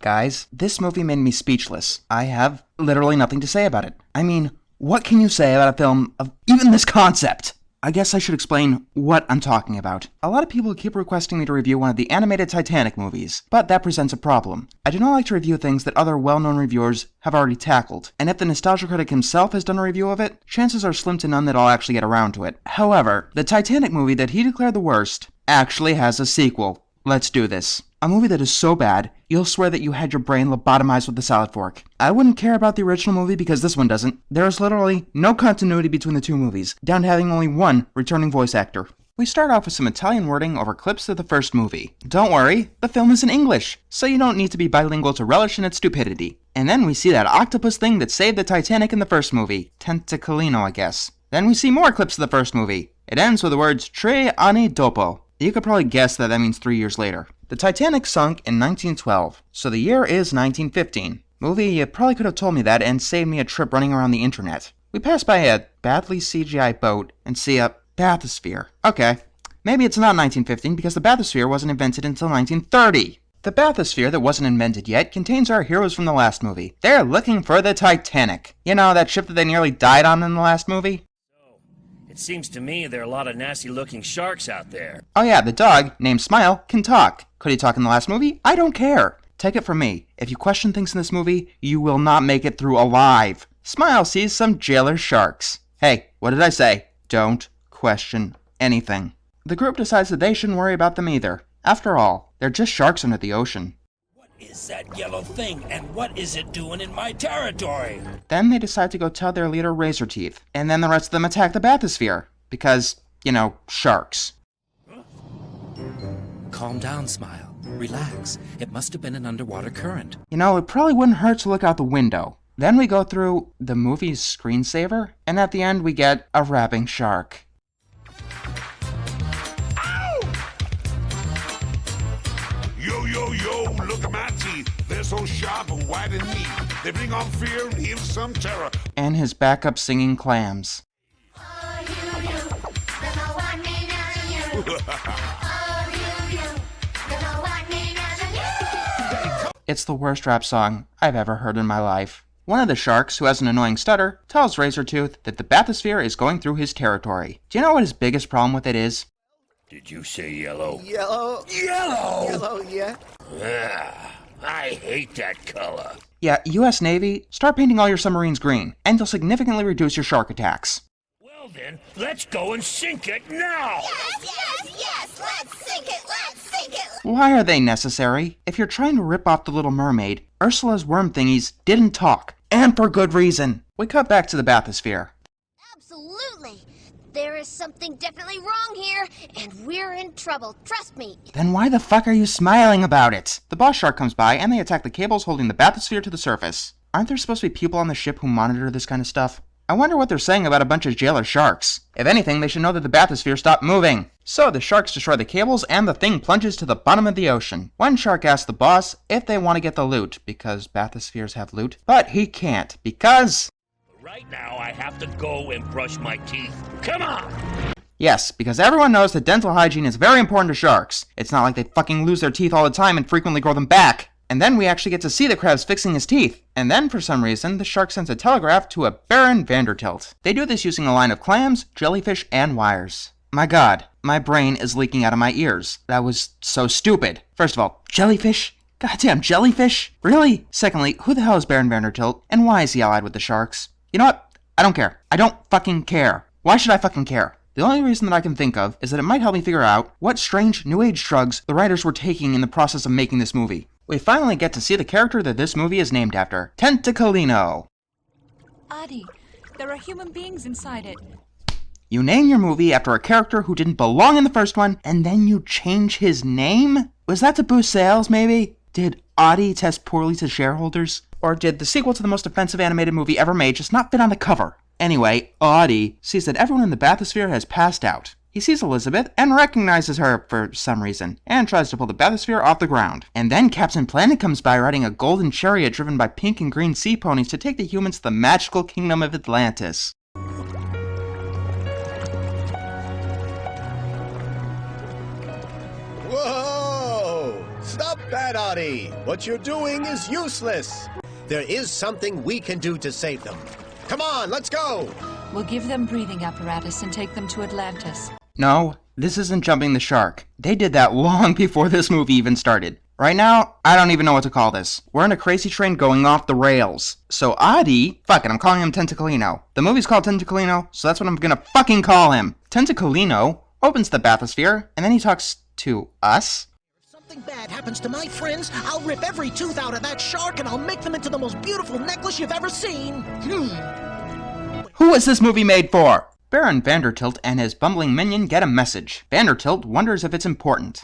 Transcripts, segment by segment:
Guys, this movie made me speechless. I have literally nothing to say about it. I mean, what can you say about a film of even this concept? I guess I should explain what I'm talking about. A lot of people keep requesting me to review one of the animated Titanic movies, but that presents a problem. I do not like to review things that other well-known reviewers have already tackled, and if the nostalgia critic himself has done a review of it, chances are slim to none that I'll actually get around to it. However, the Titanic movie that he declared the worst actually has a sequel. Let's do this. A movie that is so bad, you'll swear that you had your brain lobotomized with a salad fork. I wouldn't care about the original movie because this one doesn't. There is literally no continuity between the two movies, down to having only one returning voice actor. We start off with some Italian wording over clips of the first movie. Don't worry, the film is in English, so you don't need to be bilingual to relish in its stupidity. And then we see that octopus thing that saved the Titanic in the first movie. Tentacolino, I guess. Then we see more clips of the first movie. It ends with the words, 3 anni dopo. You could probably guess that means 3 years later. The Titanic sunk in 1912, so the year is 1915. Movie, you probably could have told me that and saved me a trip running around the internet. We pass by a badly CGI boat and see a bathysphere. Okay, maybe it's not 1915 because the bathysphere wasn't invented until 1930. The bathysphere that wasn't invented yet contains our heroes from the last movie. They're looking for the Titanic. You know, that ship that they nearly died on in the last movie? It seems to me there are a lot of nasty-looking sharks out there. Oh yeah, the dog, named Smile, can talk. Could he talk in the last movie? I don't care. Take it from me. If you question things in this movie, you will not make it through alive. Smile sees some jailer sharks. Hey, what did I say? Don't question anything. The group decides that they shouldn't worry about them either. After all, they're just sharks under the ocean. What is that yellow thing, and what is it doing in my territory? Then they decide to go tell their leader Razor Teeth, and then the rest of them attack the bathysphere. Because, you know, sharks. Calm down, Smile. Relax. It must have been an underwater current. You know, it probably wouldn't hurt to look out the window. Then we go through the movie's screensaver, and at the end we get a rapping shark. Yo, yo, yo, look at my teeth. They're so sharp and white and neat. They bring on fear and even some terror. And his backup singing clams. It's the worst rap song I've ever heard in my life. One of the sharks, who has an annoying stutter, tells Razortooth that the bathysphere is going through his territory. Do you know what his biggest problem with it is? Did you say yellow? Yellow? Yellow! Yellow, yeah. I hate that color. Yeah, US Navy, start painting all your submarines green, and you'll significantly reduce your shark attacks. Well then, let's go and sink it now! Yes, let's sink it! Why are they necessary? If you're trying to rip off the Little Mermaid, Ursula's worm thingies didn't talk, and for good reason. We cut back to the bathysphere. Absolutely! There is something definitely wrong here, and we're in trouble, trust me. Then why the fuck are you smiling about it? The boss shark comes by, and they attack the cables holding the bathysphere to the surface. Aren't there supposed to be people on the ship who monitor this kind of stuff? I wonder what they're saying about a bunch of jailer sharks. If anything, they should know that the bathysphere stopped moving. So the sharks destroy the cables and the thing plunges to the bottom of the ocean. One shark asks the boss if they want to get the loot, because bathyspheres have loot, but he can't, because... Right now, I have to go and brush my teeth. Come on! Yes, because everyone knows that dental hygiene is very important to sharks. It's not like they fucking lose their teeth all the time and frequently grow them back. And then we actually get to see the crabs fixing his teeth. And then, for some reason, the shark sends a telegraph to a Baron Vandertilt. They do this using a line of clams, jellyfish, and wires. My god, my brain is leaking out of my ears. That was so stupid. First of all, jellyfish? Goddamn jellyfish? Really? Secondly, who the hell is Baron Vandertilt, and why is he allied with the sharks? You know what? I don't care. I don't fucking care. Why should I fucking care? The only reason that I can think of is that it might help me figure out what strange new age drugs the writers were taking in the process of making this movie. We finally get to see the character that this movie is named after, Tentacolino. Adi, there are human beings inside it. You name your movie after a character who didn't belong in the first one, and then you change his name? Was that to boost sales, maybe? Did Adi test poorly to shareholders? Or did the sequel to the most offensive animated movie ever made just not fit on the cover? Anyway, Adi sees that everyone in the bathysphere has passed out. He sees Elizabeth and recognizes her for some reason, and tries to pull the bathysphere off the ground. And then Captain Planet comes by riding a golden chariot driven by pink and green sea ponies to take the humans to the magical kingdom of Atlantis. Whoa! Stop Bad Audie, what you're doing is useless. There is something we can do to save them. Come on, let's go! We'll give them breathing apparatus and take them to Atlantis. No, this isn't jumping the shark. They did that long before this movie even started. Right now, I don't even know what to call this. We're in a crazy train going off the rails. So Adi, fuck it, I'm calling him Tentacolino. The movie's called Tentacolino, so that's what I'm gonna fucking call him. Tentacolino opens the bathysphere, and then he talks to us. If something bad happens to my friends, I'll rip every tooth out of that shark and I'll make them into the most beautiful necklace you've ever seen. Who is this movie made for? Baron Vandertilt and his bumbling minion get a message. Vandertilt wonders if it's important.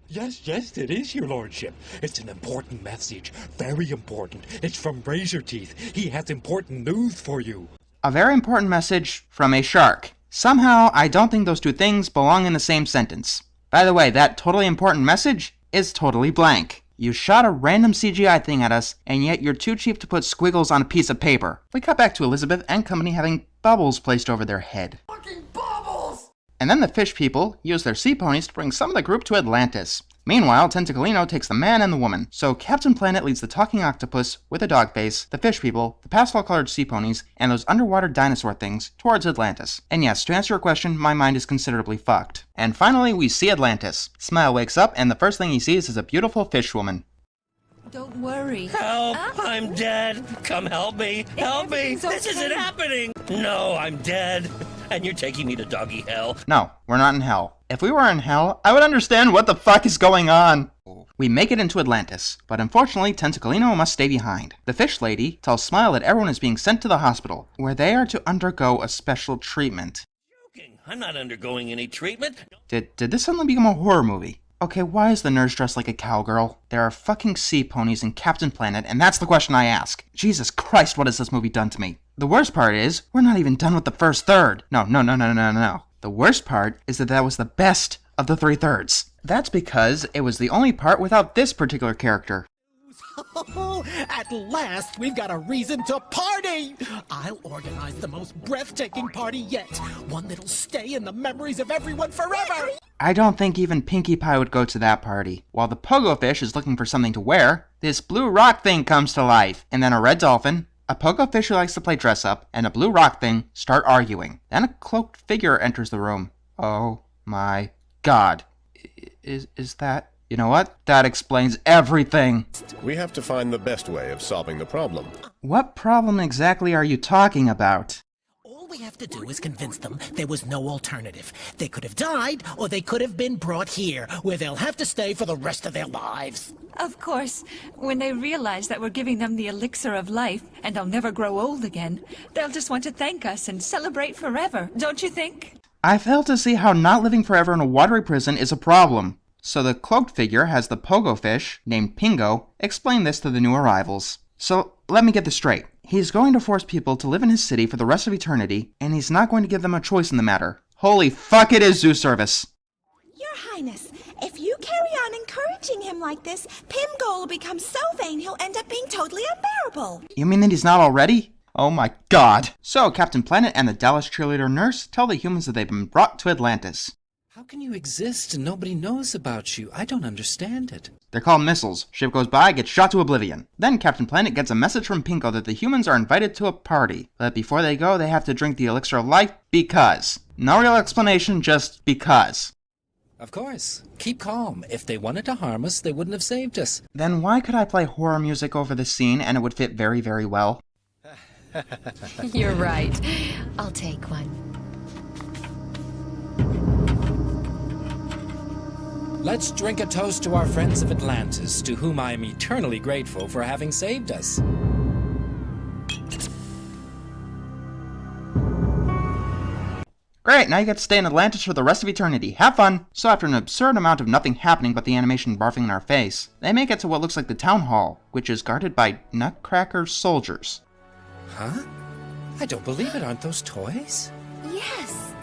Yes, it is, your lordship. It's an important message. Very important. It's from Razor Teeth. He has important news for you. A very important message from a shark. Somehow, I don't think those two things belong in the same sentence. By the way, that totally important message is totally blank. You shot a random CGI thing at us, and yet you're too cheap to put squiggles on a piece of paper. We cut back to Elizabeth and company having bubbles placed over their head. Fucking bubbles! And then the fish people use their sea ponies to bring some of the group to Atlantis. Meanwhile, Tentacolino takes the man and the woman. So Captain Planet leads the talking octopus with a dog face, the fish people, the pastel-colored sea ponies, and those underwater dinosaur things towards Atlantis. And yes, to answer your question, my mind is considerably fucked. And finally, we see Atlantis. Smile wakes up, and the first thing he sees is a beautiful fish woman. Don't worry. Help! I'm dead! Come help me! Help me! Everything's This isn't okay. happening! No, I'm dead! And you're taking me to doggy hell. No, we're not in hell. If we were in hell, I would understand what the fuck is going on. We make it into Atlantis, but unfortunately, Tentacolino must stay behind. The fish lady tells Smile that everyone is being sent to the hospital, where they are to undergo a special treatment. Joking. I'm not undergoing any treatment. Did this suddenly become a horror movie? Okay, why is the nurse dressed like a cowgirl? There are fucking sea ponies in Captain Planet, and that's the question I ask. Jesus Christ, what has this movie done to me? The worst part is, we're not even done with the first third. No. The worst part is that was the best of the 3/3. That's because it was the only part without this particular character. At last, we've got a reason to party! I'll organize the most breathtaking party yet. One that'll stay in the memories of everyone forever! I don't think even Pinkie Pie would go to that party. While the pogo fish is looking for something to wear, this blue rock thing comes to life, and then a red dolphin, a pogo fish who likes to play dress up, and a blue rock thing start arguing. Then a cloaked figure enters the room. Oh my god. Is that... You know what? That explains everything. We have to find the best way of solving the problem. What problem exactly are you talking about? All we have to do is convince them there was no alternative. They could have died, or they could have been brought here, where they'll have to stay for the rest of their lives. Of course, when they realize that we're giving them the elixir of life and they'll never grow old again, they'll just want to thank us and celebrate forever, don't you think? I fail to see how not living forever in a watery prison is a problem. So the cloaked figure has the pogo fish, named Pingo, explain this to the new arrivals. So let me get this straight. He's going to force people to live in his city for the rest of eternity, and he's not going to give them a choice in the matter. Holy fuck, it is zoo service. Your Highness, if you carry on encouraging him like this, Pimgo will become so vain he'll end up being totally unbearable. You mean that he's not already? Oh my god. So Captain Planet and the Dallas cheerleader nurse tell the humans that they've been brought to Atlantis. How can you exist and nobody knows about you? I don't understand it. They're called missiles. Ship goes by, gets shot to oblivion. Then Captain Planet gets a message from Pinko that the humans are invited to a party. But before they go, they have to drink the elixir of life because. No real explanation, just because. Of course. Keep calm. If they wanted to harm us, they wouldn't have saved us. Then why could I play horror music over the scene and it would fit very, very well? You're right. I'll take one. Let's drink a toast to our friends of Atlantis, to whom I am eternally grateful for having saved us. Great, now you get to stay in Atlantis for the rest of eternity. Have fun! So after an absurd amount of nothing happening but the animation barfing in our face, they make it to what looks like the town hall, which is guarded by Nutcracker soldiers. Huh? I don't believe it. Aren't those toys? Yes.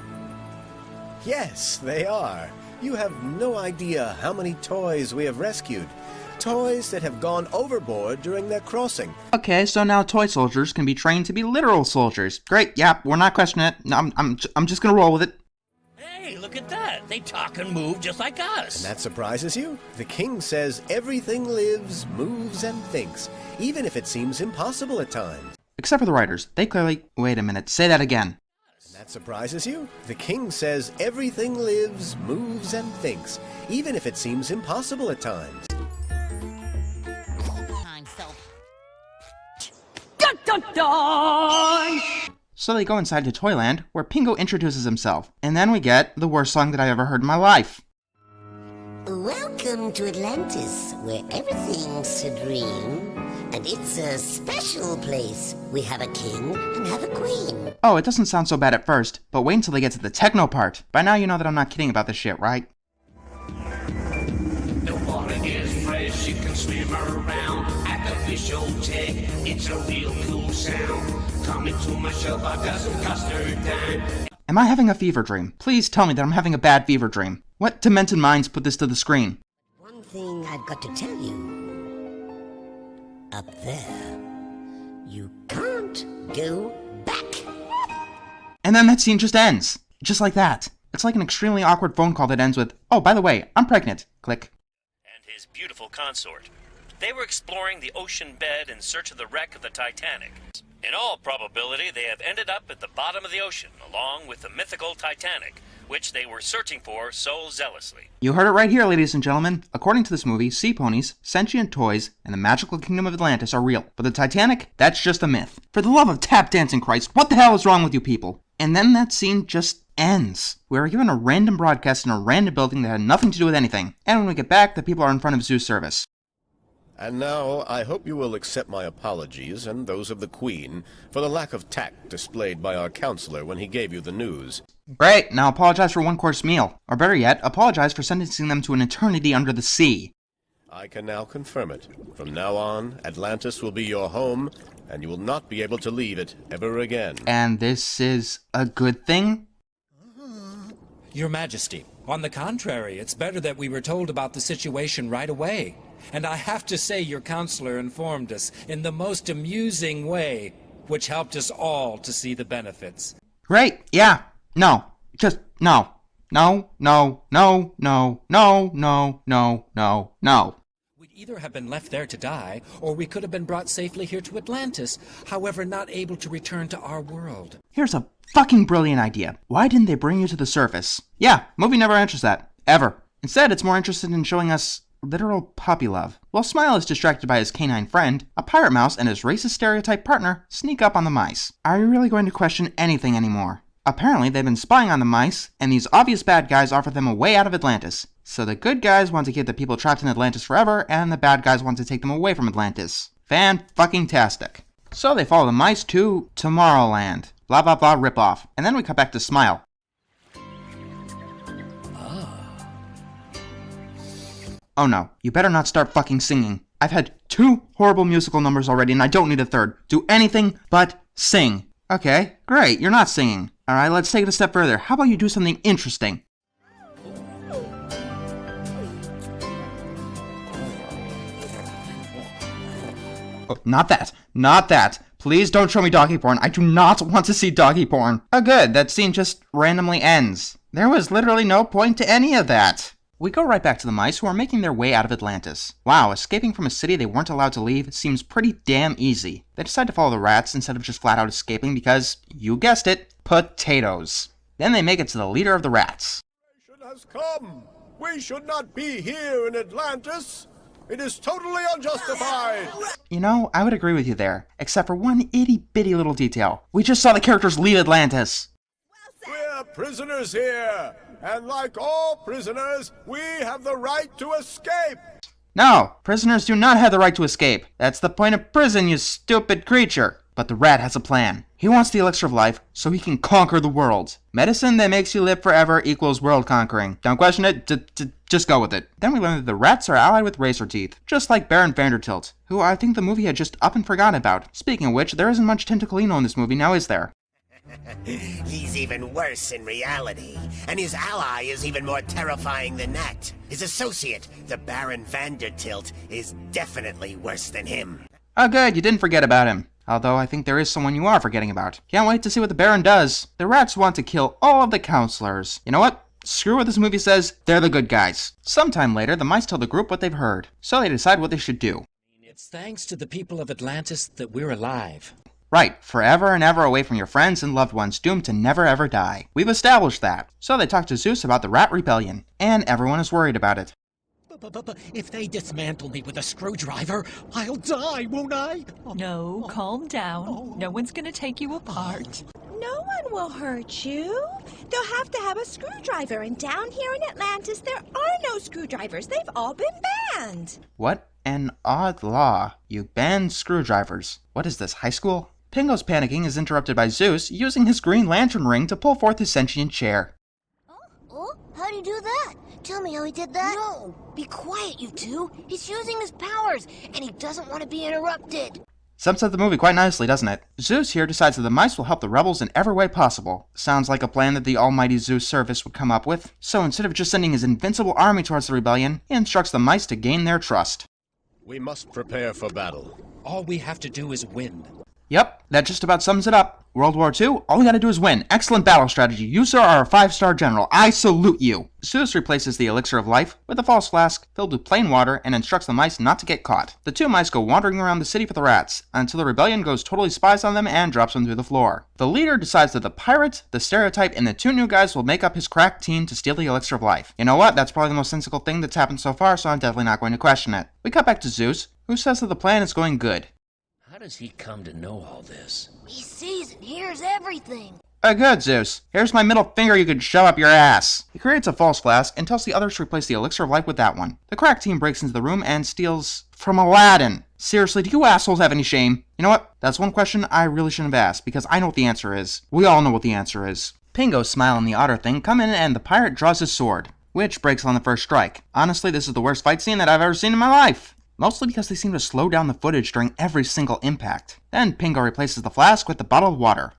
Yes, they are. You have no idea how many toys we have rescued. Toys that have gone overboard during their crossing. Okay, so now toy soldiers can be trained to be literal soldiers. Great, yeah, we're not questioning it. No, I'm just gonna roll with it. Hey, look at that. They talk and move just like us. And that surprises you? The king says everything lives, moves, and thinks, even if it seems impossible at times. Except for the writers. They clearly... Wait a minute. Say that again. And that surprises you? The king says everything lives, moves, and thinks, even if it seems impossible at times. So they go inside to Toyland, where Pingo introduces himself. And then we get the worst song that I've ever heard in my life. Welcome to Atlantis, where everything's serene. And it's a special place. We have a king and have a queen. Oh, it doesn't sound so bad at first, but wait until they get to the techno part. By now you know that I'm not kidding about this shit, right? The water is fresh, you can swim around at the fish tech. It's a real cool sound. Come into my shop, I got some custard dime. Am I having a fever dream? Please tell me that I'm having a bad fever dream. What demented minds put this to the screen? One thing I've got to tell you. Up there, you can't go back. And then that scene just ends. Just like that. It's like an extremely awkward phone call that ends with, "Oh, by the way, I'm pregnant." Click. And his beautiful consort. They were exploring the ocean bed in search of the wreck of the Titanic. In all probability, they have ended up at the bottom of the ocean, along with the mythical Titanic, which they were searching for so zealously. You heard it right here, ladies and gentlemen. According to this movie, sea ponies, sentient toys, and the magical kingdom of Atlantis are real. But the Titanic, that's just a myth. For the love of tap dancing Christ, what the hell is wrong with you people? And then that scene just ends. We are given a random broadcast in a random building that had nothing to do with anything. And when we get back, the people are in front of Zeus' service. And now, I hope you will accept my apologies and those of the Queen for the lack of tact displayed by our counselor when he gave you the news. Great, now apologize for one-course meal. Or better yet, apologize for sentencing them to an eternity under the sea. I can now confirm it. From now on, Atlantis will be your home, and you will not be able to leave it ever again. And this is a good thing? Your Majesty, on the contrary, it's better that we were told about the situation right away. And I have to say your counselor informed us in the most amusing way, which helped us all to see the benefits. Great, yeah. No. Just no. No, no, no, no, no, no, no, no, no. We'd either have been left there to die, or we could have been brought safely here to Atlantis, however not able to return to our world. Here's a fucking brilliant idea. Why didn't they bring you to the surface? Yeah, movie never answers that. Ever. Instead, it's more interested in showing us literal puppy love. While Smile is distracted by his canine friend, a pirate mouse and his racist stereotype partner sneak up on the mice. Are you really going to question anything anymore? Apparently, they've been spying on the mice, and these obvious bad guys offer them a way out of Atlantis. So the good guys want to keep the people trapped in Atlantis forever, and the bad guys want to take them away from Atlantis. Fan-fucking-tastic. So they follow the mice to Tomorrowland. Blah blah blah ripoff. And then we cut back to Smile. Oh no, you better not start fucking singing. I've had 2 horrible musical numbers already and I don't need a third. Do anything but sing. Okay, great, you're not singing. Alright, let's take it a step further. How about you do something interesting? Oh, not that. Not that. Please don't show me doggy porn. I do not want to see doggy porn. Oh good, that scene just randomly ends. There was literally no point to any of that. We go right back to the mice who are making their way out of Atlantis. Wow, escaping from a city they weren't allowed to leave seems pretty damn easy. They decide to follow the rats instead of just flat out escaping because, you guessed it, potatoes. Then they make it to the leader of the rats. Has come. We should not be here in Atlantis. It is totally unjustified. You know, I would agree with you there, except for one itty-bitty little detail. We just saw the characters leave Atlantis. We're prisoners here, and like all prisoners, we have the right to escape. No, prisoners do not have the right to escape. That's the point of prison, you stupid creature. But the rat has a plan. He wants the elixir of life so he can conquer the world. Medicine that makes you live forever equals world conquering. Don't question it, just go with it. Then we learn that the rats are allied with Razor Teeth, just like Baron Vandertilt, who I think the movie had just up and forgotten about. Speaking of which, there isn't much Tentacolino in this movie, now is there? He's even worse in reality, and his ally is even more terrifying than that. His associate, the Baron Vandertilt, is definitely worse than him. Oh good, you didn't forget about him. Although I think there is someone you are forgetting about. Can't wait to see what the Baron does. The rats want to kill all of the counselors. You know what? Screw what this movie says, they're the good guys. Sometime later, the mice tell the group what they've heard, so they decide what they should do. It's thanks to the people of Atlantis that we're alive. Right, forever and ever away from your friends and loved ones, doomed to never ever die. We've established that. So they talk to Zeus about the Rat Rebellion, and everyone is worried about it. But if they dismantle me with a screwdriver, I'll die, won't I? No, calm down. No one's gonna take you apart. No one will hurt you. They'll have to have a screwdriver, and down here in Atlantis, there are no screwdrivers. They've all been banned. What an odd law. You ban screwdrivers. What is this, high school? Pingo's panicking is interrupted by Zeus using his Green Lantern ring to pull forth his sentient chair. Oh, how'd he do that? Tell me how he did that. No, be quiet, you two. He's using his powers, and he doesn't want to be interrupted. Sums up the movie quite nicely, doesn't it? Zeus here decides that the mice will help the rebels in every way possible. Sounds like a plan that the almighty Zeus service would come up with. So instead of just sending his invincible army towards the rebellion, he instructs the mice to gain their trust. We must prepare for battle. All we have to do is win. Yep, that just about sums it up. World War II, all we gotta do is win. Excellent battle strategy. You, sir, are a 5-star general. I salute you. Zeus replaces the elixir of life with a false flask filled with plain water and instructs the mice not to get caught. The two mice go wandering around the city for the rats until the rebellion goes totally spies on them and drops them through the floor. The leader decides that the pirate, the stereotype, and the two new guys will make up his crack team to steal the elixir of life. You know what? That's probably the most sensible thing that's happened so far, so I'm definitely not going to question it. We cut back to Zeus, who says that the plan is going good. How does he come to know all this? He sees and hears everything. Good, Zeus. Here's my middle finger you could shove up your ass. He creates a false flask and tells the others to replace the elixir of life with that one. The crack team breaks into the room and steals from Aladdin. Seriously, do you assholes have any shame? You know what? That's one question I really shouldn't have asked, because I know what the answer is. We all know what the answer is. Pingo, Smile, and the Otter Thing come in and the pirate draws his sword, which breaks on the first strike. Honestly, this is the worst fight scene that I've ever seen in my life. Mostly because they seem to slow down the footage during every single impact. Then Pingo replaces the flask with the bottle of water.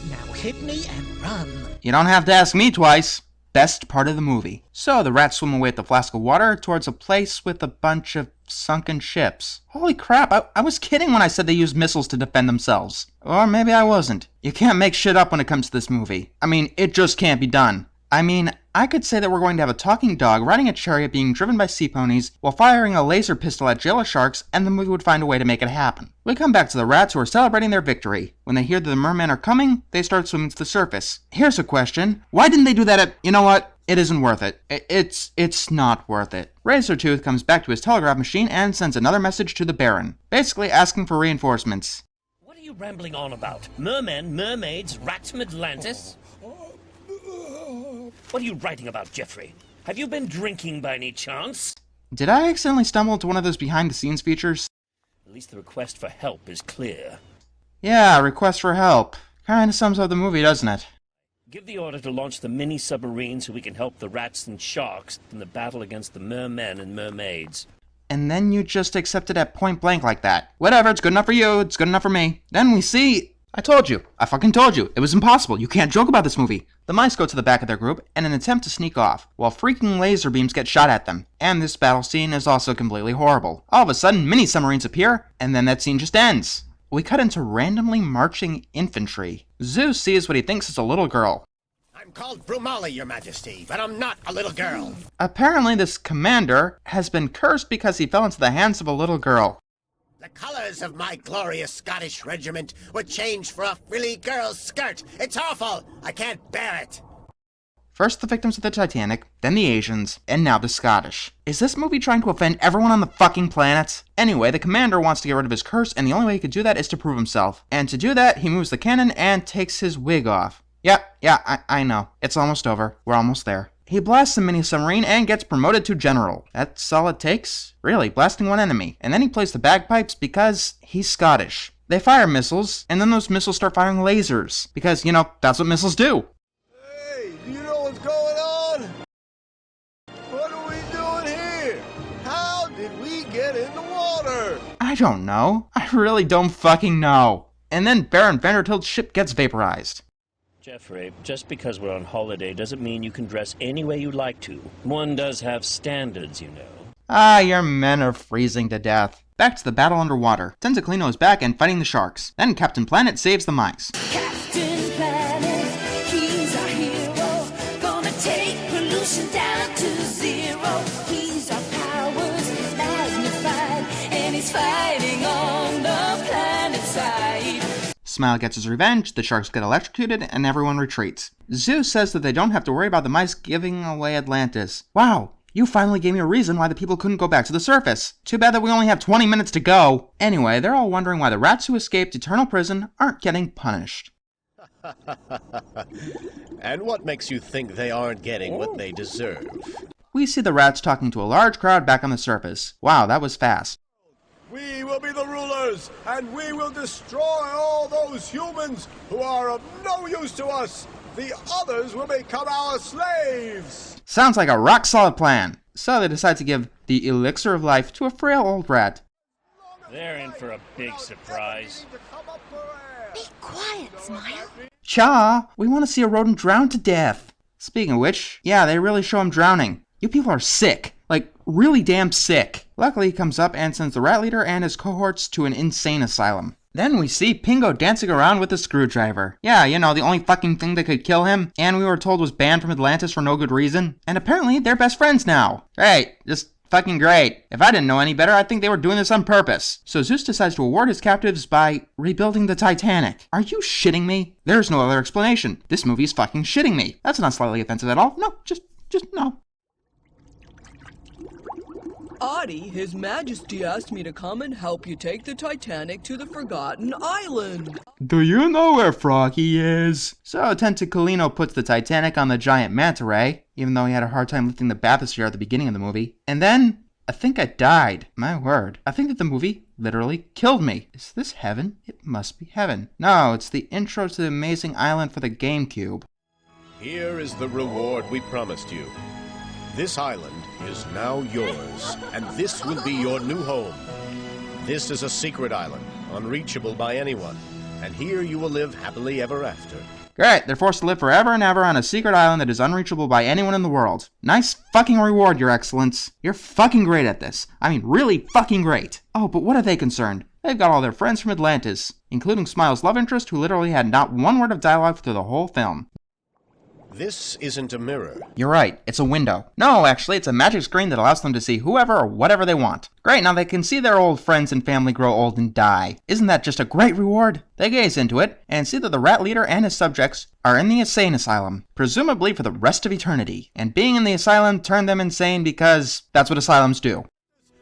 Now hit me and run. You don't have to ask me twice. Best part of the movie. So the rats swim away with the flask of water towards a place with a bunch of sunken ships. Holy crap, I was kidding when I said they used missiles to defend themselves. Or maybe I wasn't. You can't make shit up when it comes to this movie. I mean, it just can't be done. I mean, I could say that we're going to have a talking dog riding a chariot being driven by sea ponies while firing a laser pistol at jailer sharks, and the movie would find a way to make it happen. We come back to the rats who are celebrating their victory. When they hear that the mermen are coming, they start swimming to the surface. Here's a question. Why didn't they do that at... You know what? It isn't worth it. It's not worth it. Razortooth comes back to his telegraph machine and sends another message to the Baron, basically asking for reinforcements. What are you rambling on about? Mermen, mermaids, rats from Atlantis? What are you writing about, Jeffrey? Have you been drinking by any chance? Did I accidentally stumble into one of those behind-the-scenes features? At least the request for help is clear. Yeah, request for help. Kinda sums up the movie, doesn't it? Give the order to launch the mini-submarine so we can help the rats and sharks in the battle against the mermen and mermaids. And then you just accept it at point blank like that. Whatever, it's good enough for you, it's good enough for me. Then we see... I told you. I fucking told you. It was impossible. You can't joke about this movie. The mice go to the back of their group in an attempt to sneak off, while freaking laser beams get shot at them. And this battle scene is also completely horrible. All of a sudden, mini-submarines appear, and then that scene just ends. We cut into randomly marching infantry. Zeus sees what he thinks is a little girl. I'm called Brumali, Your Majesty, but I'm not a little girl. Apparently, this commander has been cursed because he fell into the hands of a little girl. The colors of my glorious Scottish regiment were changed for a frilly girl's skirt. It's awful. I can't bear it. First the victims of the Titanic, then the Asians, and now the Scottish. Is this movie trying to offend everyone on the fucking planet? Anyway, the commander wants to get rid of his curse, and the only way he could do that is to prove himself. And to do that, he moves the cannon and takes his wig off. Yeah, I know. It's almost over. We're almost there. He blasts a mini-submarine and gets promoted to general. That's all it takes? Really, blasting one enemy. And then he plays the bagpipes because he's Scottish. They fire missiles, and then those missiles start firing lasers. Because, you know, that's what missiles do. Hey, do you know what's going on? What are we doing here? How did we get in the water? I don't know. I really don't fucking know. And then Baron Vandertilt's ship gets vaporized. Jeffrey, just because we're on holiday doesn't mean you can dress any way you like to. One does have standards, you know. Your men are freezing to death. Back to the battle underwater. Tentacolino is back and fighting the sharks. Then Captain Planet saves the mice. Captain Planet, he's our hero. Gonna take pollution down to zero. He's our powers magnified, and he's fighting on the planet side. Smile gets his revenge, the sharks get electrocuted, and everyone retreats. Zeus says that they don't have to worry about the mice giving away Atlantis. Wow, you finally gave me a reason why the people couldn't go back to the surface. Too bad that we only have 20 minutes to go. Anyway, they're all wondering why the rats who escaped eternal prison aren't getting punished. And what makes you think they aren't getting what they deserve? We see the rats talking to a large crowd back on the surface. Wow, that was fast. We will be the rulers, and we will destroy all those humans who are of no use to us. The others will become our slaves. Sounds like a rock-solid plan. So they decide to give the elixir of life to a frail old rat. They're in for a big surprise. Be quiet, Smile. Cha, we want to see a rodent drown to death. Speaking of which, yeah, they really show him drowning. You people are sick. Like, really damn sick. Luckily, he comes up and sends the rat leader and his cohorts to an insane asylum. Then we see Pingo dancing around with a screwdriver. Yeah, you know, the only fucking thing that could kill him, and we were told was banned from Atlantis for no good reason. And apparently, they're best friends now. Great, just fucking great. If I didn't know any better, I'd think they were doing this on purpose. So Zeus decides to reward his captives by rebuilding the Titanic. Are you shitting me? There's no other explanation. This movie's fucking shitting me. That's not slightly offensive at all. No, just no. Adi, His Majesty asked me to come and help you take the Titanic to the Forgotten Island. Do you know where Froggy is? So Tentacolino puts the Titanic on the giant manta ray, even though he had a hard time lifting the bathysphere at the beginning of the movie. And then, I think I died. My word. I think that the movie literally killed me. Is this heaven? It must be heaven. No, it's the intro to the amazing island for the GameCube. Here is the reward we promised you. This island is now yours, and this will be your new home. This is a secret island, unreachable by anyone, and here you will live happily ever after. Great, they're forced to live forever and ever on a secret island that is unreachable by anyone in the world. Nice fucking reward, Your Excellence. You're fucking great at this. I mean, really fucking great. Oh, but what are they concerned? They've got all their friends from Atlantis, including Smile's love interest, who literally had not one word of dialogue through the whole film. This isn't a mirror. You're right, it's a window. No, actually, it's a magic screen that allows them to see whoever or whatever they want. Great, now they can see their old friends and family grow old and die. Isn't that just a great reward? They gaze into it, and see that the rat leader and his subjects are in the insane asylum, presumably for the rest of eternity. And being in the asylum turned them insane because that's what asylums do.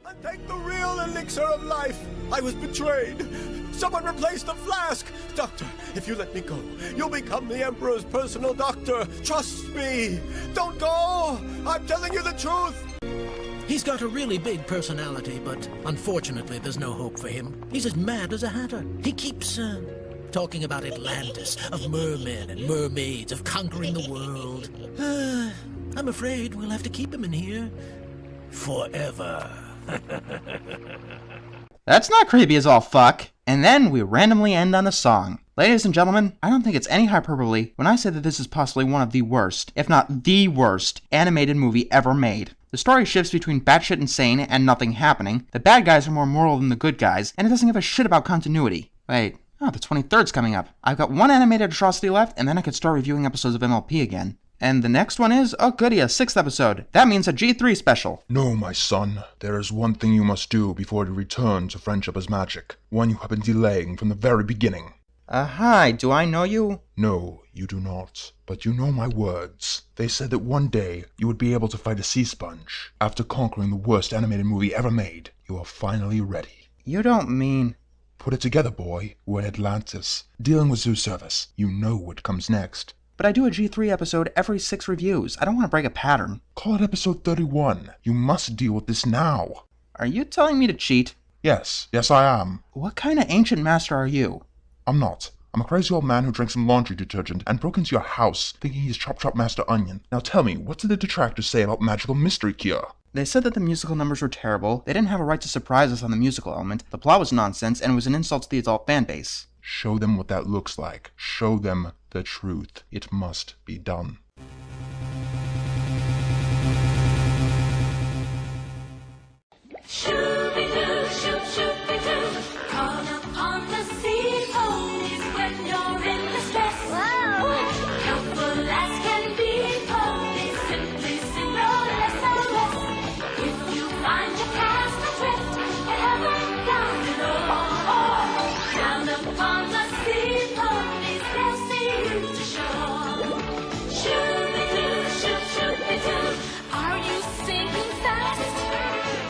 And take the real elixir of life. I was betrayed. Someone replace the flask! Doctor, if you let me go, you'll become the Emperor's personal doctor. Trust me! Don't go! I'm telling you the truth! He's got a really big personality, but unfortunately there's no hope for him. He's as mad as a hatter. He keeps, talking about Atlantis, of mermen and mermaids, of conquering the world. I'm afraid we'll have to keep him in here forever. That's not creepy as all fuck. And then we randomly end on a song. Ladies and gentlemen, I don't think it's any hyperbole when I say that this is possibly one of the worst, if not the worst, animated movie ever made. The story shifts between batshit insane and nothing happening, the bad guys are more moral than the good guys, and it doesn't give a shit about continuity. Wait, oh, the 23rd's coming up. I've got one animated atrocity left, and then I could start reviewing episodes of MLP again. And the next one is, oh goody, a 6th episode. That means a G3 special. No, my son. There is one thing you must do before you return to Friendship as Magic. One you have been delaying from the very beginning. Hi, do I know you? No, you do not. But you know my words. They said that one day you would be able to fight a sea sponge. After conquering the worst animated movie ever made, you are finally ready. You don't mean... Put it together, boy. We're in Atlantis, dealing with zoo service. You know what comes next. But I do a G3 episode every 6 reviews. I don't want to break a pattern. Call it episode 31. You must deal with this now. Are you telling me to cheat? Yes, I am. What kind of ancient master are you? I'm not. I'm a crazy old man who drank some laundry detergent and broke into your house thinking he's Chop Chop Master Onion. Now tell me, what did the detractors say about Magical Mystery Cure? They said that the musical numbers were terrible, they didn't have a right to surprise us on the musical element, the plot was nonsense, and it was an insult to the adult fanbase. Show them what that looks like. Show them the truth. It must be done.